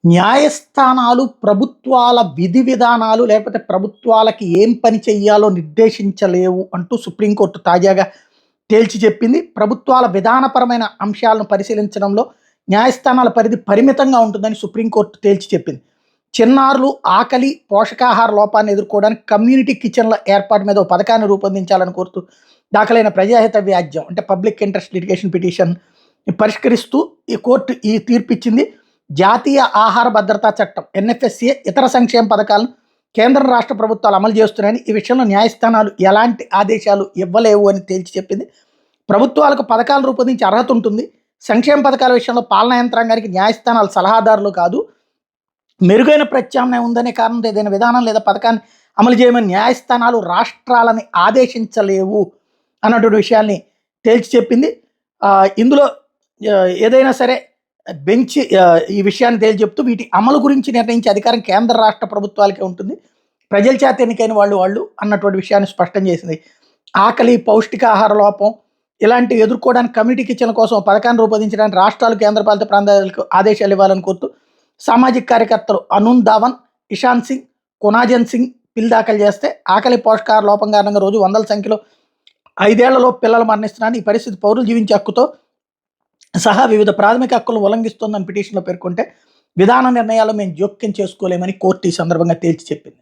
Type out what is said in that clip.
న్యాయస్థానాలు ప్రభుత్వాల విధి విధానాలు లేకపోతే ప్రభుత్వాలకి ఏం పని చెయ్యాలో నిర్దేశించలేవు అంటూ సుప్రీంకోర్టు తాజాగా తేల్చి చెప్పింది. ప్రభుత్వాల విధానపరమైన అంశాలను పరిశీలించడంలో న్యాయస్థానాల పరిధి పరిమితంగా ఉంటుందని సుప్రీంకోర్టు తేల్చి చెప్పింది. చిన్నారులు ఆకలి, పోషకాహార లోపాన్ని ఎదుర్కోవడానికి కమ్యూనిటీ కిచెన్ల ఏర్పాటు మీద ఓ పథకాన్ని రూపొందించాలని కోరుతూ దాఖలైన ప్రజాహిత వ్యాజ్యం అంటే పబ్లిక్ ఇంట్రెస్ట్ లిటిగేషన్ పిటిషన్ పరిష్కరిస్తూ ఈ కోర్టు ఈ తీర్పు ఇచ్చింది. జాతీయ ఆహార భద్రతా చట్టం ఎన్ఎఫ్ఎస్ఏ ఇతర సంక్షేమ పథకాలను కేంద్ర రాష్ట్ర ప్రభుత్వాలు అమలు చేస్తున్నాయని, ఈ విషయంలో న్యాయస్థానాలు ఎలాంటి ఆదేశాలు ఇవ్వలేవు అని తేల్చి చెప్పింది. ప్రభుత్వాలకు పథకాలు రూపొందించే అర్హత ఉంటుంది. సంక్షేమ పథకాల విషయంలో పాలనా యంత్రాంగానికి న్యాయస్థానాలు సలహాదారులు కాదు. మెరుగైన ప్రత్యామ్నాయం ఉందనే కారణంతో ఏదైనా విధానం లేదా పథకాన్ని అమలు చేయమని న్యాయస్థానాలు రాష్ట్రాలని ఆదేశించలేవు అన్నటువంటి విషయాన్ని తేల్చి చెప్పింది. ఇందులో ఏదైనా సరే బెంచ్ ఈ విషయాన్ని తేల్చి చెప్తూ వీటి అమలు గురించి నిర్ణయించే అధికారం కేంద్ర రాష్ట్ర ప్రభుత్వాలకే ఉంటుంది. ప్రజల చేత ఎన్నికైన వాళ్ళు అన్నటువంటి విషయాన్ని స్పష్టం చేసింది. ఆకలి, పౌష్టికాహార లోపం ఇలాంటివి ఎదుర్కోవడానికి కమ్యూనిటీ కిచెన్ల కోసం పథకాన్ని రూపొందించడానికి రాష్ట్రాలు, కేంద్రపాలిత ప్రాంతాలకు ఆదేశాలు ఇవ్వాలని కోరుతూ సామాజిక కార్యకర్తలు అనున్ ధావన్, ఇషాన్ సింగ్, కొనాజన్ సింగ్ బిల్ దాఖలు చేస్తే ఆకలి, పోషకాహార లోపం కారణంగా రోజు వందల సంఖ్యలో 5 ఏళ్లలో పిల్లలు మరణిస్తున్నారని, ఈ పరిస్థితి పౌరులు జీవించే హక్కుతో సహా వివిధ ప్రాథమిక హక్కులను ఉల్లంఘిస్తోందని పిటిషన్లో పేర్కొంటే విధాన నిర్ణయాలు మేము జోక్యం చేసుకోలేమని కోర్టు ఈ సందర్భంగా తేల్చి చెప్పింది.